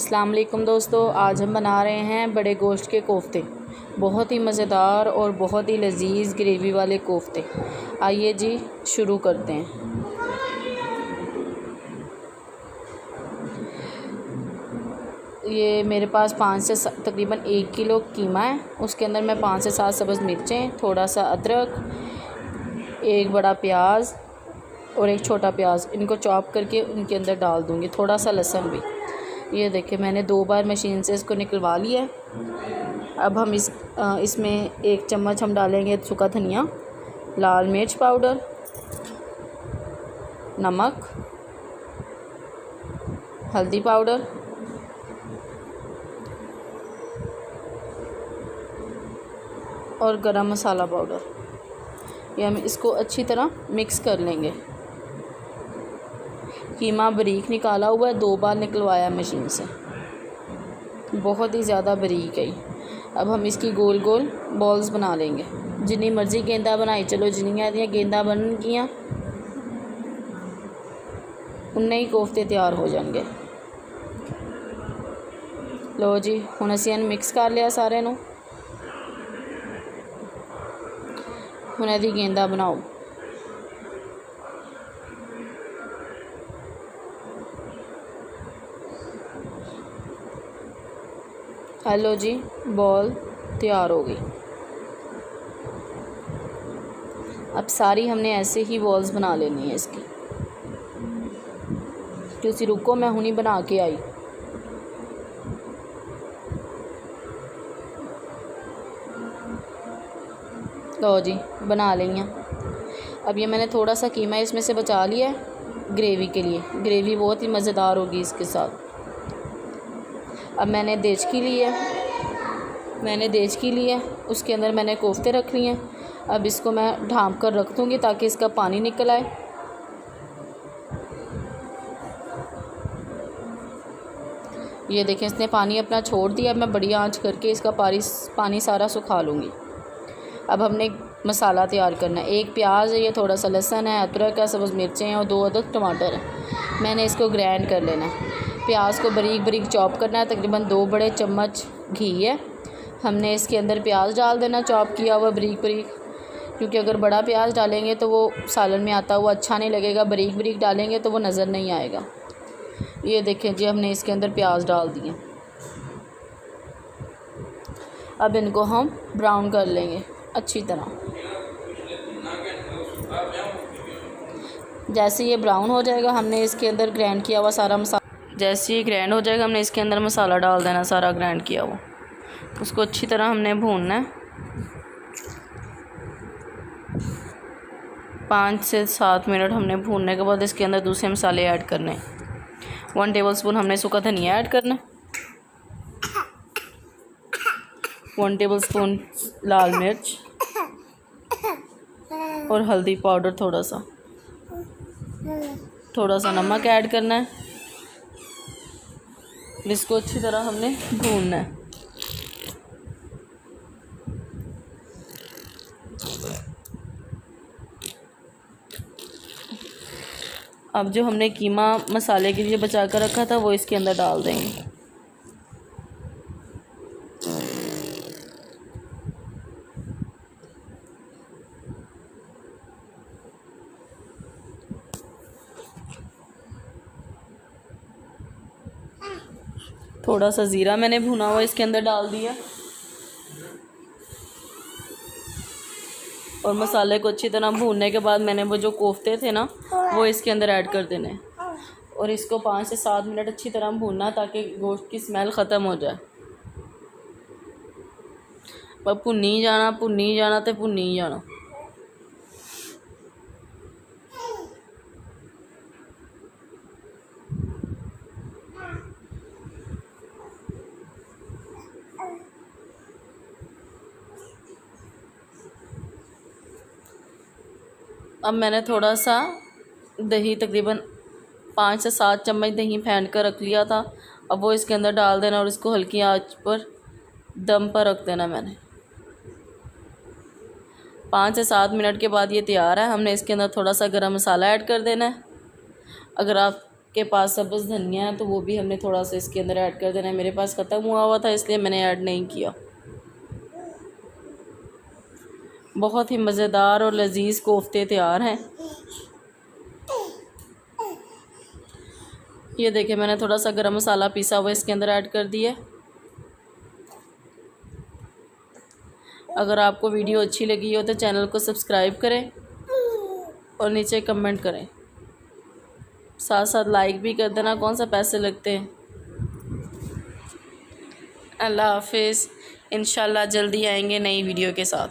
अस्सलाम वालेकुम दोस्तों, आज हम बना रहे हैं बड़े गोश्त के कोफ्ते। बहुत ही मज़ेदार और बहुत ही लजीज ग्रेवी वाले कोफ्ते। आइए जी शुरू करते हैं। ये मेरे पास 5 से तकरीबन 1 किलो कीमा है। उसके अंदर मैं 5 से 7 सब्ज़ मिर्चें, थोड़ा सा अदरक, एक बड़ा प्याज और एक छोटा प्याज, इनको चॉप करके उनके अंदर डाल दूँगी। थोड़ा सा लहसुन भी। ये देखिए मैंने 2 बार मशीन से इसको निकलवा लिया है। अब हम इसमें 1 चम्मच हम डालेंगे सूखा धनिया, लाल मिर्च पाउडर, नमक, हल्दी पाउडर और गरम मसाला पाउडर। ये हम इसको अच्छी तरह मिक्स कर लेंगे। कीमा बारीक निकाला हुआ है, 2 बार निकलवाया मशीन से, बहुत ही ज़्यादा बारीक है। अब हम इसकी गोल गोल बॉल्स बना लेंगे। जितनी मर्ज़ी गेंदा बनाई चलो, जिन्नियां गेंदा बन गया उन्ने ही कोफ्ते तैयार हो जाएंगे। लो जी, हुण असीं मिक्स कर लिया सारे नूं। हुण इहदी गेंदा बनाओ। हेलो जी, बॉल तैयार हो गई। अब सारी हमने ऐसे ही बॉल्स बना लेनी है इसकी। तुसी रुको, मैं हुणी बना के आई। लो जी, बना लिया। अब ये मैंने थोड़ा सा कीमा इसमें से बचा लिया है ग्रेवी के लिए। ग्रेवी बहुत ही मज़ेदार होगी इसके साथ। अब मैंने देचकी ली है, उसके अंदर मैंने कोफ्ते रख लिए हैं। अब इसको मैं ढाँप कर रख दूँगी ताकि इसका पानी निकल आए। ये देखें, इसने पानी अपना छोड़ दिया। अब मैं बड़ी आंच करके इसका पानी सारा सुखा लूँगी। अब हमने मसाला तैयार करना है। 1 प्याज है, ये थोड़ा सा लहसुन है, अदरक है, सब्ज़ मिर्चें हैं और 2 अदद टमाटर हैं। मैंने इसको ग्राइंड कर लेना है। प्याज को बारीक बारीक चॉप करना है। तकरीबन 2 बड़े चम्मच घी है। हमने इसके अंदर प्याज डाल देना चॉप किया हुआ बारीक बारीक, क्योंकि अगर बड़ा प्याज डालेंगे तो वो सालन में आता हुआ अच्छा नहीं लगेगा। बारीक बारीक डालेंगे तो वो नज़र नहीं आएगा। ये देखें जी, हमने इसके अंदर प्याज डाल दिए। अब इनको हम ब्राउन कर लेंगे अच्छी तरह। जैसे ये ब्राउन हो जाएगा, हमने इसके अंदर ग्राइंड किया हुआ सारा मसाला, जैसे ये ग्राइंड हो जाएगा हमने इसके अंदर मसाला डाल देना, सारा ग्राइंड किया हुआ। उसको अच्छी तरह हमने भूनना है। 5 से 7 मिनट हमने भूनने के बाद इसके अंदर दूसरे मसाले ऐड करने। 1 टेबलस्पून हमने सूखा धनिया ऐड करना, 1 टेबलस्पून लाल मिर्च और हल्दी पाउडर, थोड़ा सा नमक ऐड करना है। इसको अच्छी तरह हमने भूनना है। अब जो हमने कीमा मसाले के लिए बचा कर रखा था वो इसके अंदर डाल देंगे। थोड़ा सा ज़ीरा मैंने भुना हुआ इसके अंदर डाल दिया और मसाले को अच्छी तरह भूनने के बाद मैंने वो जो कोफ्ते थे ना वो इसके अंदर ऐड कर देने और इसको 5 से 7 मिनट अच्छी तरह भूनना ताकि गोश्त की स्मेल ख़त्म हो जाए। पर भुनी जाना तो भुनी जाना। अब मैंने थोड़ा सा दही, तकरीबन 5 से 7 चम्मच दही फेंट कर रख लिया था। अब वो इसके अंदर डाल देना और इसको हल्की आंच पर दम पर रख देना। मैंने 5 से 7 मिनट के बाद ये तैयार है। हमने इसके अंदर थोड़ा सा गरम मसाला ऐड कर देना है। अगर आप के पास सब्ज़ धनिया है तो वो भी हमने थोड़ा सा इसके अंदर ऐड कर देना है। मेरे पास ख़त्म हुआ था इसलिए मैंने ऐड नहीं किया। बहुत ही मज़ेदार और लजीज कोफ्ते तैयार हैं। ये देखिए मैंने थोड़ा सा गरम मसाला पीसा हुआ इसके अंदर ऐड कर दिया। अगर आपको वीडियो अच्छी लगी हो तो चैनल को सब्सक्राइब करें और नीचे कमेंट करें, साथ साथ लाइक भी कर देना, कौन सा पैसे लगते हैं। अल्लाह हाफिज़। इंशाल्लाह जल्दी आएंगे नई वीडियो के साथ।